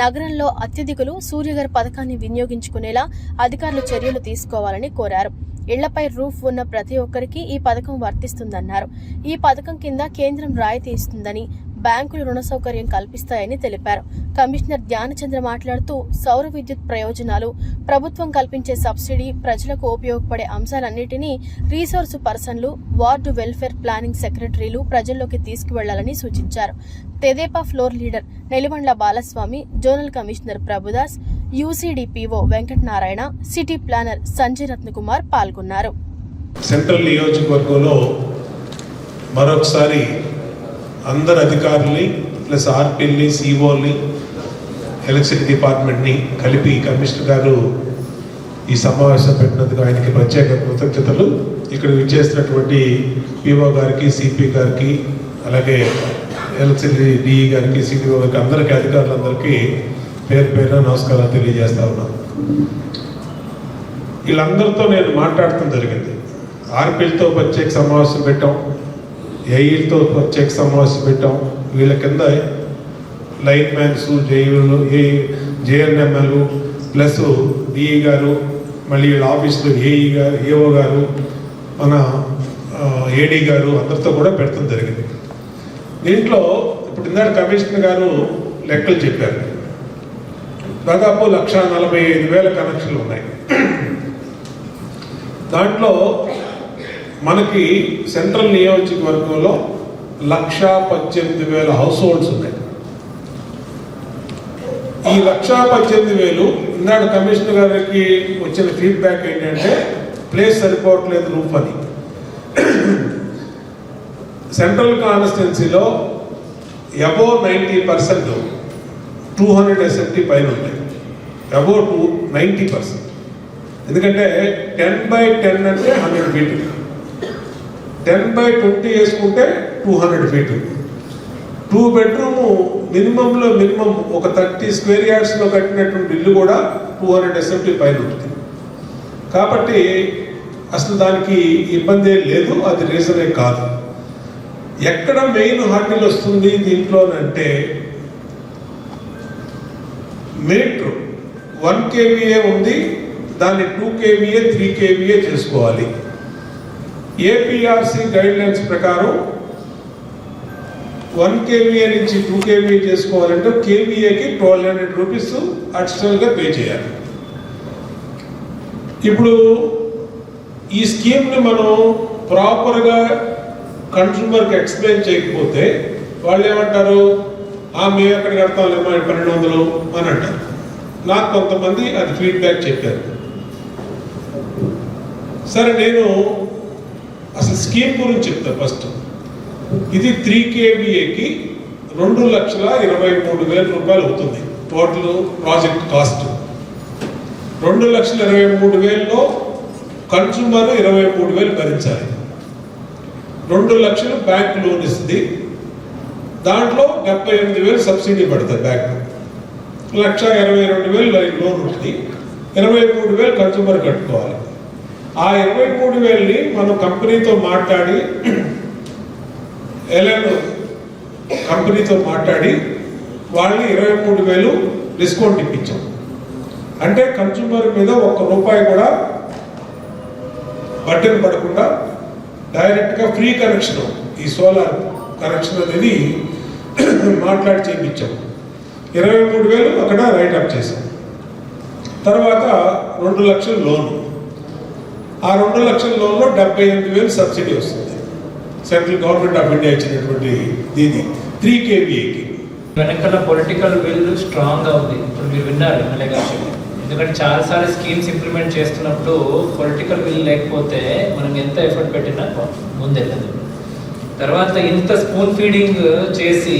నగరంలో అత్యధికులు సూర్యగర్ పథకాన్ని వినియోగించుకునేలా అధికారులు చర్యలు తీసుకోవాలని కోరారు. ఇళ్లపై రూఫ్ ఉన్న ప్రతి ఒక్కరికి ఈ పథకం వర్తిస్తుందన్నారు. ఈ పథకం కింద కేంద్రం రాయితీ ఇస్తుందని, బ్యాంకులు రుణ సౌకర్యం కల్పిస్తాయని తెలిపారు. కమిషనర్ ధ్యానచంద్ర మాట్లాడుతూ సౌర విద్యుత్ ప్రయోజనాలు, ప్రభుత్వం కల్పించే సబ్సిడీ, ప్రజలకు ఉపయోగపడే అంశాలన్నింటినీ రీసోర్సు పర్సన్లు, వార్డు వెల్ఫేర్ ప్లానింగ్ సెక్రటరీలు ప్రజల్లోకి తీసుకువెళ్లాలని సూచించారు. Tedepa floor leader Nelivandla Balaswamy, zonal commissioner Prabhudas, UCDPO Venkatanarayana, city planner Sanjay Ratnakumar పాల్గొన్నారు. సెంట్రల్ నియోజకవర్గంలో మరొకసారి అందరు అధికారుల్ని ప్లస్ ఆర్పీల్ని, సిఓల్ని, ఎలక్ట్రిసిటీ డిపార్ట్మెంట్ని కలిపి కమిషనర్ గారు ఈ సమావేశం పెట్టినందుకు ఆయనకి ప్రత్యేక కృతజ్ఞతలు. ఇక్కడ విచ్చేసినటువంటి పిఓ గారికి, సిపి గారికి, అలాగే ఎలక్ట్రిసిటీ డిఈ గారికి, సిడిఓ గారికి, అందరికీ అధికారులందరికీ పేరు పేరున నమస్కారాలు తెలియజేస్తా ఉన్నాను. వీళ్ళందరితో నేను మాట్లాడటం జరిగింది. ఆర్పీలతో ప్రత్యేక సమావేశం పెట్టాం, ఏఈలతో ప్రత్యేక సమావేశం పెట్టాం. వీళ్ళ కింద లైన్ మ్యాన్స్, జేఈలు, జేఎన్ఎంఎల్ ప్లస్ డిఈ గారు, మళ్ళీ వీళ్ళ ఆఫీసులో ఏఈ గారు, ఏఓ గారు, మన ఏడీ గారు అందరితో కూడా పెట్టడం జరిగింది. దీంట్లో ఇప్పుడు ఇందాక కమిషనర్ గారు లెక్కలు చెప్పారు. దాదాపు 1,45,000 కనెక్షన్లు ఉన్నాయి. దాంట్లో మనకి సెంట్రల్ నియోజకవర్గంలో 1,18,000 హౌస్ హోల్డ్స్ ఉన్నాయి. ఈ 1,18,000 ఇందాక కమిషనర్ గారికి వచ్చిన ఫీడ్బ్యాక్ ఏంటంటే ప్లేస్ సరిపోవట్లేదు రూఫ్ అని. సెంట్రల్ కాన్స్టిట్యున్సీలో అబోవ్ 90% 200 SFT పైన ఉంటాయి. అబోవ్ 90%. ఎందుకంటే 10/10 అంటే 100 ఫీట్, 10/20 వేసుకుంటే 200 ఫీట్. 2 బెడ్రూమ్ మినిమంలో మినిమం ఒక 30 స్క్వేర్ యార్డ్స్లో కట్టినటువంటి ఇల్లు కూడా 200 SFT పైన ఉంటుంది. కాబట్టి అసలు దానికి ఇబ్బంది లేదు, అది రీజనే కాదు. ఎక్కడ మెయిన్ హార్టిల్ వస్తుంది దీంట్లోనంటే మీటర్ 1 kVA ఉంది, దాన్ని 2 kVA 3 kVA చేసుకోవాలి. ఏపీఆర్సీ గైడ్ లైన్స్ ప్రకారం 1 kVA నుంచి 2 kVA చేసుకోవాలంటే కేవీఏకి 1,200 రూపీస్ అడిషనల్గా పే చేయాలి. ఇప్పుడు ఈ స్కీమ్ని మనం ప్రాపర్గా కన్స్యూమర్కి ఎక్స్ప్లెయిన్ చేయకపోతే వాళ్ళు ఏమంటారు, మేము ఎక్కడ కడతాంలేమో 1,200 అని అంటారు. నాకు కొంతమంది అది ఫీడ్బ్యాక్ చెప్పారు. సరే, నేను అసలు స్కీమ్ గురించి చెప్తాను. ఫస్ట్ ఇది 3 kVAకి 2,23,000 రూపాయలు అవుతుంది టోటల్ ప్రాజెక్ట్ కాస్ట్. 2,23,000లో కన్స్యూమర్ 23,000 భరించాలి. 2 లక్షలు బ్యాంక్ లోన్ ఇస్తుంది. దాంట్లో 78,000 సబ్సిడీ పడుతుంది బ్యాంక్. 1,22,000 లోన్ ఉంటుంది. 23,000 కన్స్యూమర్ కట్టుకోవాలి. ఆ 23,000ని మనం కంపెనీతో మాట్లాడి, ఎల్ఎన్ కంపెనీతో మాట్లాడి వాళ్ళని 23,000 డిస్కౌంట్ ఇప్పించాం. అంటే కన్స్యూమర్ మీద ₹1 కూడా బడ్డెన్ పడకుండా డైరెక్ట్గా ఫ్రీ కనెక్షన్, ఈ సోలార్ కనెక్షన్ అనేది మాట్లాడి చేయించాం. 23,000 అక్కడ రైట్ అప్ చేసాం. తర్వాత 2 లక్షల లోన్. ఆ 2 లక్షల లోన్లో 78,000 సబ్సిడీ వస్తుంది. సెంట్రల్ గవర్నమెంట్ ఆఫ్ ఇండియా ఇచ్చినటువంటి దీని 3 kVAకి. వెనకాల పొలిటికల్ విల్ స్ట్రాంగ్గా ఉంది. ఇప్పుడు మీరు విన్నారు ఎమ్మెల్యే గారు. ఎందుకంటే చాలాసార్లు స్కీమ్స్ ఇంప్లిమెంట్ చేస్తున్నప్పుడు పొలిటికల్ విల్ లేకపోతే మనం ఎంత ఎఫర్ట్ పెట్టినా ముందెళ్ళదు. తర్వాత ఇంత స్పూన్ ఫీడింగ్ చేసి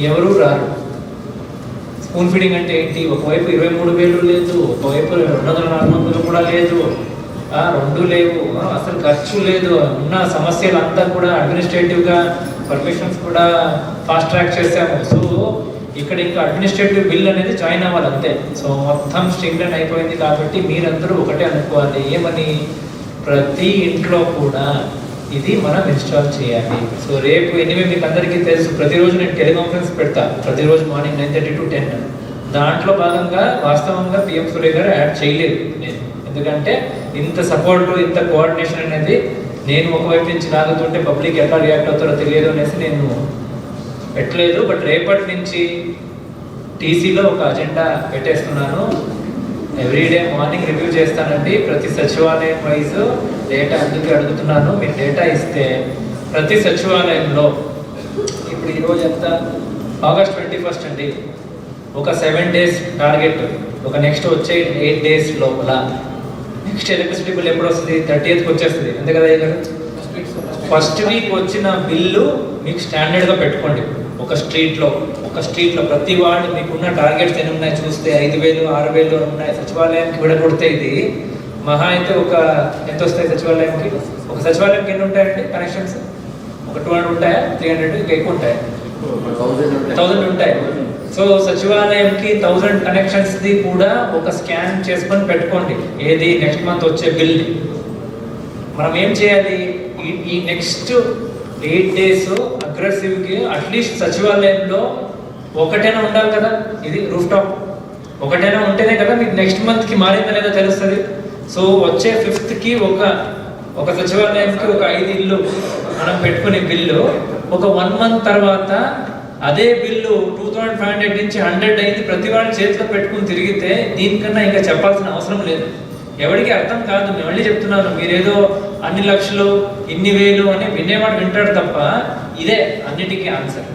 ఎవరూ రారు. స్పూన్ ఫీడింగ్ అంటే ఏంటి? ఒకవైపు 23,000 లేదు, ఒకవైపు 200-400 కూడా లేదు, 2 లేవు, అసలు ఖర్చు లేదు. ఉన్న సమస్యలు అంతా కూడా అడ్మినిస్ట్రేటివ్గా పర్మిషన్స్ కూడా ఫాస్ట్ ట్రాక్ చేసాము. సో ఇక్కడ ఇంకా అడ్మినిస్ట్రేటివ్ బిల్ అనేది జాయిన్ అవ్వాలి అంతే. సో మొత్తం స్ట్రీమ్లైన్ అయిపోయింది కాబట్టి మీరందరూ ఒకటే అనుకోవాలి, ఏమని, ప్రతి ఇంట్లో కూడా ఇది మనం ఇన్స్టాల్ చేయాలి. సో రేపు ఎనివే మీకు అందరికీ తెలుసు, ప్రతిరోజు నేను టెలికాన్ఫరెన్స్ పెడతా, ప్రతిరోజు మార్నింగ్ 9:30 to 10. దాంట్లో భాగంగా వాస్తవంగా పిఎం సూర్య గారు యాడ్ చేయలేదు నేను, ఎందుకంటే ఇంత సపోర్ట్ ఇంత కోఆర్డినేషన్ అనేది నేను ఒకవైపు నుంచి లాగుతుంటే పబ్లిక్ ఎట్లా రియాక్ట్ అవుతారో తెలియదు అనేసి నేను పెట్టలేదు. బట్ రేపటి నుంచి టీసీలో ఒక అజెండా పెట్టేస్తున్నాను. ఎవ్రీడే మార్నింగ్ రివ్యూ చేస్తానండి, ప్రతి సచివాలయం వైజ్ డేటా అందుకే అడుగుతున్నాను. మీరు డేటా ఇస్తే ప్రతి సచివాలయంలో, ఇప్పుడు ఈరోజు ఎంత, August 21 అండి, ఒక 7 days టార్గెట్, ఒక నెక్స్ట్ వచ్చే 8 days లోపల నెక్స్ట్ ఎలక్ట్రిసిటీ బిల్ ఎప్పుడు వస్తుంది, 30th వచ్చేస్తుంది అంతే కదా. ఫస్ట్ వీక్ వచ్చిన బిల్లు మీకు స్టాండర్డ్గా పెట్టుకోండి. ఒక స్ట్రీట్లో ప్రతి వార్డు మీకున్న టార్గెట్స్ ఎన్ని ఉన్నాయి చూస్తే 5,000 6,000 ఉన్నాయి. సచివాలయానికి విడగొడితే ఇది మహా అయితే ఒక ఎంత వస్తాయి సచివాలయానికి? ఒక సచివాలయానికి ఎన్ని ఉంటాయండి కనెక్షన్స్? ఒక 200 ఉంటాయా, 300, ఇంకా ఎక్కువ ఉంటాయి, 1000 ఉంటాయి. సో సచివాలయంకి 1000 కనెక్షన్స్ది కూడా ఒక స్కాన్ చేసుకొని పెట్టుకోండి. ఏది నెక్స్ట్ మంత్ వచ్చే బిల్ని మనం ఏం చేయాలి, ఈ నెక్స్ట్ 8 days అగ్రెసివ్కి అట్లీస్ట్ సచివాలయంలో ఒకటైనా ఉండాలి కదా. ఇది రూఫ్ టాప్ ఒకటైనా ఉంటేనే కదా మీకు నెక్స్ట్ మంత్కి మారిందా లేదా తెలుస్తుంది. సో వచ్చే 5th ఒక సచివాలయానికి ఒక 5 ఇళ్ళు మనం పెట్టుకునే బిల్లు, ఒక 1 month తర్వాత అదే బిల్లు 2500 నుంచి 100 అయింది, ప్రతి వాళ్ళ చేతిలో పెట్టుకుని తిరిగితే దీనికన్నా ఇంకా చెప్పాల్సిన అవసరం లేదు. ఎవరికి అర్థం కాదు. నేను మళ్ళీ చెప్తున్నాను, మీరేదో అన్ని లక్షలు ఇన్ని వేలు అని వినేవాడు వింటాడు తప్ప ఇదే అన్నిటికీ ఆన్సర్.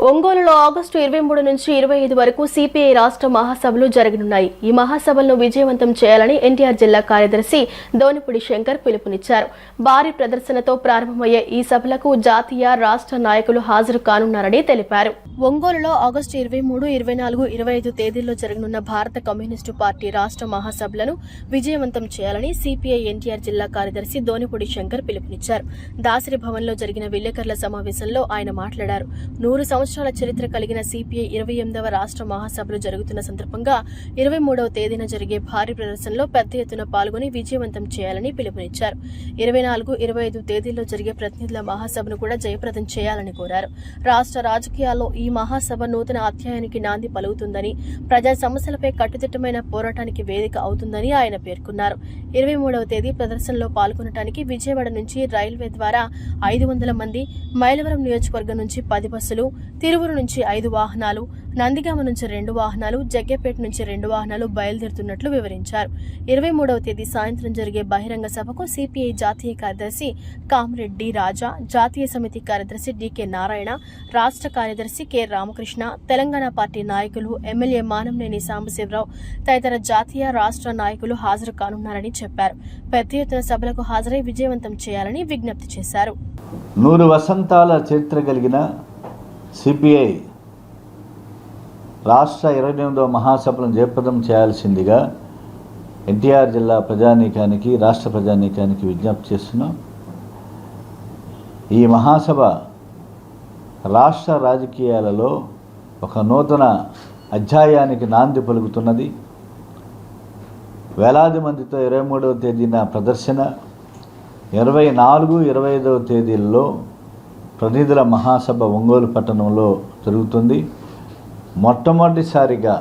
ఒంగోలులో ఆగస్టు 23 నుంచి 25 వరకు సిపిఐ రాష్ట్ర మహాసభలు జరగనున్నాయి. ఈ మహాసభలను విజయవంతం చేయాలని ఎన్టీఆర్ జిల్లా కార్యదర్శి దోనిపూడి శంకర్ పిలుపునిచ్చారు. భారీ ప్రదర్శనతో ప్రారంభమయ్యే ఈ సభలకు జాతీయ, రాష్ట్ర నాయకులు హాజరు కానున్నారని తెలిపారు. ఒంగోలులో ఆగస్టు 23, 24, 25 తేదీల్లో జరగనున్న భారత కమ్యూనిస్టు పార్టీ రాష్ట్ర మహాసభలను విజయవంతం చేయాలని సిపిఐ ఎన్టీఆర్ జిల్లా కార్యదర్శి దోనిపూడి శంకర్ పిలుపునిచ్చారు. దాసరి భవన్లో జరిగిన విలేకరుల సమావేశంలో ఆయన మాట్లాడారు. 100 సంవత్సరాల చరిత్ర కలిగిన సిపిఐ 28వ రాష్ట్ర మహాసభలు జరుగుతున్న సందర్భంగా 23వ తేదీన జరిగే భారీ ప్రదర్శనలో పెద్ద ఎత్తున పాల్గొని విజయవంతం చేయాలని పిలుపునిచ్చారు. 24, 25 తేదీల్లో జరిగే ప్రతినిధుల మహాసభను కూడా జయప్రదం చేయాలని కోరారు. రాష్ట్ర రాజకీయాల్లో ఈ మహాసభ నూతన అధ్యాయానికి నాంది పలుకుతుందని, ప్రజా సమస్యలపై కట్టుదిట్టమైన పోరాటానికి వేదిక అవుతుందని ఆయన పేర్కొన్నారు. 23వ తేదీ ప్రదర్శనలో పాల్గొనడానికి విజయవాడ నుంచి రైల్వే ద్వారా 500 మంది, మైలవరం నియోజకవర్గం నుంచి 10 బస్సులు, తిరువురు నుంచి 5 వాహనాలు, నందిగామ నుంచి 2 వాహనాలు, జగ్గేపేట నుంచి 2 వాహనాలు బయలుదేరుతున్నట్లు వివరించారు. 23వ తేదీ సాయంత్రం జరిగే బహిరంగ సభకు సిపిఐ జాతీయ కార్యదర్శి కామిరెడ్డి రాజా, జాతీయ సమితి కార్యదర్శి డికే నారాయణ, రాష్ట్ర కార్యదర్శి కె రామకృష్ణ, తెలంగాణ పార్టీ నాయకులు, ఎమ్మెల్యే మానంనేని సాంబశివరావు తదితర జాతీయ, రాష్ట్ర నాయకులు హాజరు కానున్నారని చెప్పారు. పెద్ద ఎత్తున సభలకు హాజరై విజయవంతం చేయాలని విజ్ఞప్తి చేశారు. 100 వసంతాల చరిత్ర కలిగిన సిపిఐ రాష్ట్ర 28వ మహాసభలను జయప్రదం చేయాల్సిందిగా ఎన్టీఆర్ జిల్లా ప్రజానీకానికి, రాష్ట్ర ప్రజానీకానికి విజ్ఞప్తి చేస్తున్నాం. ఈ మహాసభ రాష్ట్ర రాజకీయాలలో ఒక నూతన అధ్యాయానికి నాంది పలుకుతున్నది. వేలాది మందితో 23వ తేదీన ప్రదర్శన, 24, 25వ తేదీల్లో ప్రతినిధుల మహాసభ ఒంగోలు పట్టణంలో జరుగుతుంది. మొట్టమొదటిసారిగా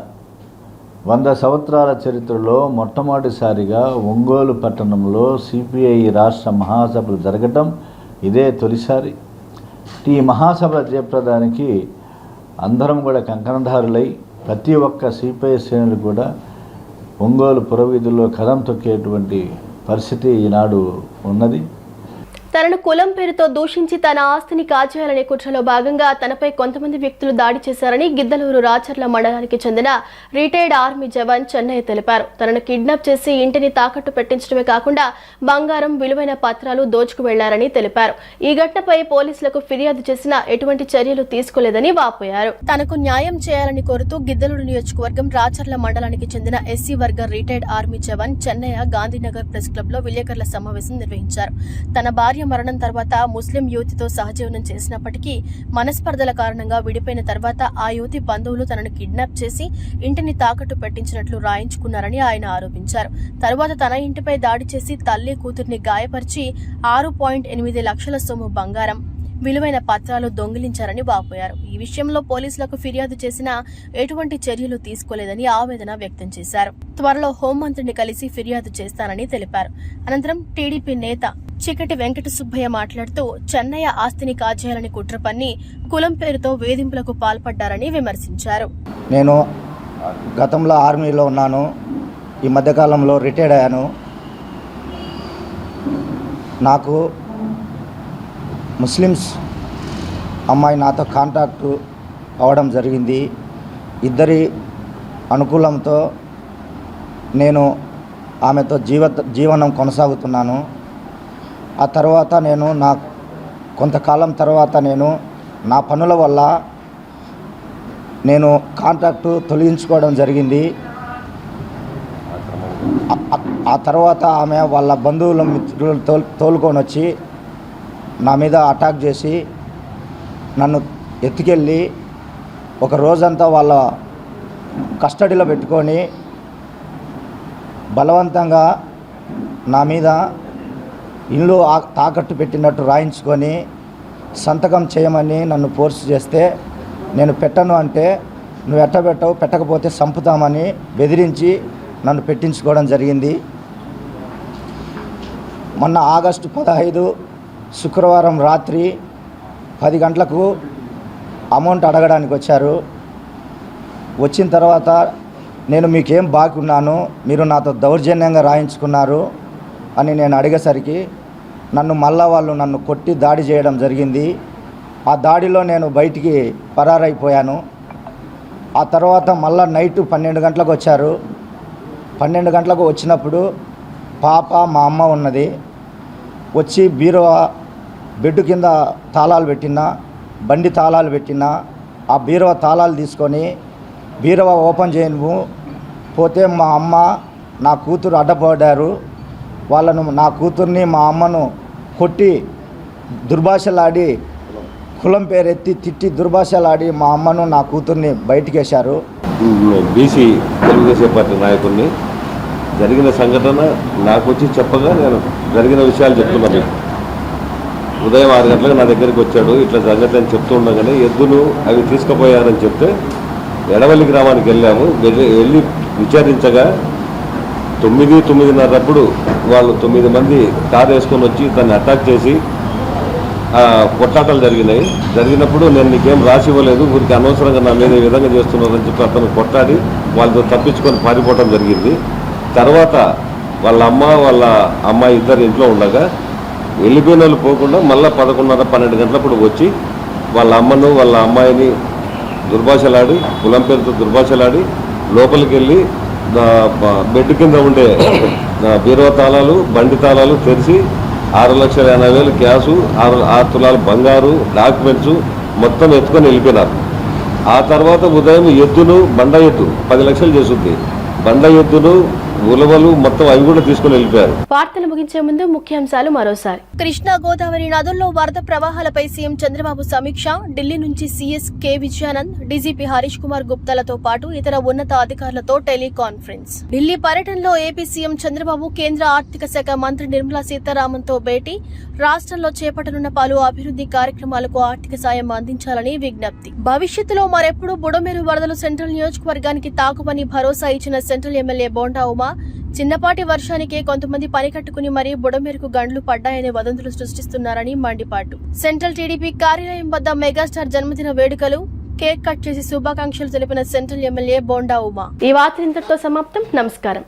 100 సంవత్సరాల చరిత్రలో మొట్టమొదటిసారిగా ఒంగోలు పట్టణంలో సిపిఐ రాష్ట్ర మహాసభలు జరగటం ఇదే తొలిసారి. ఈ మహాసభ జయప్రదానికి అందరం కూడా కంకణధారులై ప్రతి ఒక్క సిపిఐ శ్రేణులు కూడా ఒంగోలు పురవీధుల్లో కదం తొక్కేటువంటి పరిస్థితి ఈనాడు ఉన్నది. తనను కులం పేరుతో దూషించి తన ఆస్తిని కాజేయాలనే కుట్రలో భాగంగా తనపై కొంతమంది వ్యక్తులు దాడి చేశారని గిద్దలూరు రాచర్ల మండలానికి చెందిన రిటైర్డ్ ఆర్మీ జవాన్ చెన్నయ్య తెలిపారు. తనను కిడ్నాప్ చేసి ఇంటిని తాకట్టు పెట్టించడమే కాకుండా బంగారం, విలువైన పత్రాలు దోచుకు వెళ్లారని తెలిపారు. ఈ ఘటనపై పోలీసులకు ఫిర్యాదు చేసినా ఎటువంటి చర్యలు తీసుకోలేదని వాపోయారు. తనకు న్యాయం చేయాలని కోరుతూ గిద్దలూరు నియోజకవర్గం రాచర్ల మండలానికి చెందిన ఎస్సీ వర్గ రిటైర్డ్ ఆర్మీ జవాన్ చెన్నయ్య గాంధీనగర్ ప్రెస్ క్లబ్ లో విలేకరుల సమావేశం నిర్వహించారు. తన భార్య మరణం తర్వాత ముస్లిం యువతితో సహజీవనం చేసినప్పటికీ మనస్పర్ధల కారణంగా విడిపోయిన తర్వాత ఆ యువతి బంధువులు తనను కిడ్నాప్ చేసి ఇంటిని తాకట్టు పెట్టించినట్లు రాయించుకున్నారని ఆయన ఆరోపించారు. తరువాత తన ఇంటిపై దాడి చేసి తల్లి కూతుర్ని గాయపరిచి 6.8 లక్షల సొమ్ము బంగారం విలువైన పత్రాలు దొంగిలించారని వాపోయారు. ఈ విషయంలో పోలీసులకు ఫిర్యాదు చేసినా ఎటువంటి చర్యలు తీసుకోలేదని ఆవేదన వ్యక్తం చేశారు. త్వరలో హోంమంత్రిని కలిసి ఫిర్యాదు చేస్తానని తెలిపారు. అనంతరం టీడీపీ నేత చికటి వెంకట సుబ్బయ్య మాట్లాడుతూ చెన్నయ్య ఆస్తిని కాజేయాలని కుట్ర పన్ని కులం పేరుతో వేధింపులకు పాల్పడ్డారని విమర్శించారు. నేను గతంలో ఆర్మీలో ఉన్నాను, ఈ మధ్యకాలంలో రిటైర్డ్ అయ్యాను. నాకు ముస్లిమ్స్ అమ్మాయి నాతో కాంటాక్ట్ అవ్వడం జరిగింది. ఇద్దరి అనుకూలంతో నేను ఆమెతో జీవనం కొనసాగుతున్నాను. ఆ తర్వాత నేను కొంతకాలం తర్వాత నా పనుల వల్ల నేను కాంటాక్టు తొలగించుకోవడం జరిగింది. ఆ తర్వాత ఆమె వాళ్ళ బంధువుల మిత్రులు తోలుకొని వచ్చి నా మీద అటాక్ చేసి నన్ను ఎత్తుకెళ్ళి ఒక రోజంతా వాళ్ళ కస్టడీలో పెట్టుకొని బలవంతంగా నా మీద ఇల్లు తాకట్టు పెట్టినట్టు రాయించుకొని సంతకం చేయమని నన్ను ఫోర్స్ చేస్తే నేను పెట్టను అంటే నువ్వు ఎట్టబెట్టవు, పెట్టకపోతే చంపుతామని బెదిరించి నన్ను పెట్టించుకోవడం జరిగింది. మొన్న ఆగస్టు 15 శుక్రవారం రాత్రి 10 గంటలకు అమౌంట్ అడగడానికి వచ్చారు. వచ్చిన తర్వాత నేను మీకేం బాకీ ఉన్నాను, మీరు నాతో దౌర్జన్యంగా రాయించుకున్నారు అని నేను అడిగేసరికి వాళ్ళు నన్ను కొట్టి దాడి చేయడం జరిగింది. ఆ దాడిలో నేను బయటికి పరారైపోయాను. ఆ తర్వాత మళ్ళా నైట్ 12 గంటలకు వచ్చారు. 12 గంటలకు వచ్చినప్పుడు పాప మా అమ్మ ఉన్నది. వచ్చి బీరువా బెడ్ కింద తాళాలు పెట్టినా, బండి తాళాలు పెట్టినా, ఆ బీరువా తాళాలు తీసుకొని బీరువా ఓపెన్ చేయను పోతే మా అమ్మ నా కూతురు అడ్డపడ్డారు. నా కూతుర్ని మా అమ్మను కొట్టి దుర్భాషలాడి కులం పేరెత్తి తిట్టి దుర్భాషలాడి మా అమ్మను నా కూతుర్ని బయటికి వేశారు. బీసీ తెలుగుదేశం పార్టీ నాయకుడిని జరిగిన సంఘటన నాకు వచ్చి చెప్పగా నేను జరిగిన విషయాలు చెప్తున్నాను. ఉదయం 6 గంటలకు నా దగ్గరికి వచ్చాడు. ఇట్లా సంఘటన అని చెప్తూ ఉండగానే ఎద్దులు అవి తీసుకుపోయారని చెప్తే ఎడవల్లి గ్రామానికి వెళ్ళాము. వెళ్ళి విచారించగా 9:30 వాళ్ళు 9 మంది కారు వేసుకొని వచ్చి దాన్ని అటాక్ చేసి కొట్లాటలు జరిగినప్పుడు నేను నీకేం రాసి ఇవ్వలేదు, ఊరికి అనవసరంగా నా మీద ఈ విధంగా చేస్తున్నారని చెప్పి అతను కొట్లాడి వాళ్ళతో తప్పించుకొని పారిపోవడం జరిగింది. తర్వాత వాళ్ళ అమ్మాయి ఇద్దరు ఇంట్లో ఉండగా వెళ్ళిపోయిన వాళ్ళు పోకుండా మళ్ళీ 11:30-12 గంటలప్పుడు వచ్చి వాళ్ళ అమ్మను వాళ్ళ అమ్మాయిని దుర్భాషలాడి కులం పేరుతో దుర్భాషలాడి లోపలికి వెళ్ళి బెడ్ కింద ఉండే బీరువా తాళాలు బండి తాళాలు తెరిచి 6,80,000 క్యాషు, 6 తులాలు బంగారు, డాక్యుమెంట్స్ మొత్తం ఎత్తుకొని వెళ్ళిపోయినారు. ఆ తర్వాత ఉదయం బండ ఎద్దు 10 లక్షలు చేస్తుంది. బండ ఎద్దును ఉలవలు మొత్తం అవి కూడా తీసుకుని వెళ్ళిపోయారు. వార్తలు ముగించే ముందు ముఖ్యాంశాలు మరోసారి. కృష్ణా గోదావరి నదుల్లో వరద ప్రవాహాలపై సీఎం చంద్రబాబు సమీక్ష. ఢిల్లీ నుంచి CS K Vijayanand, DGP Harish Kumar గుప్తాలతో పాటు ఇతర ఉన్నత అధికారులతో టెలికాన్ఫరెన్స్. ఢిల్లీ పర్యటనలో ఏపీ సీఎం చంద్రబాబు కేంద్ర ఆర్థిక శాఖ మంత్రి నిర్మలా సీతారామన్ తో భేటీ. రాష్ట్రంలో చేపట్టనున్న పలు అభివృద్ధి కార్యక్రమాలకు ఆర్థిక సాయం అందించాలని విజ్ఞప్తి. భవిష్యత్తులో మరెప్పుడు బుడమేరు వరదలు సెంట్రల్ నియోజకవర్గానికి తాకువని భరోసా ఇచ్చిన సెంట్రల్ ఎమ్మెల్యే బోండా ఉమా. చిన్నపాటి వర్షానికే కొంతమంది పని కట్టుకుని మరీ బుడమేరుకు గండ్లు పడ్డాయనే వదంతులు సృష్టిస్తున్నారని మండిపాటు. సెంట్రల్ టీడీపీ కార్యాలయం వద్ద మెగాస్టార్ జన్మదిన వేడుకలు. కేక్ కట్ చేసి శుభాకాంక్షలు తెలిపిన సెంట్రల్ ఎమ్మెల్యే బోండా ఉమా. ఈ వార్త ఇంతటితో సమాప్తం. నమస్కారం.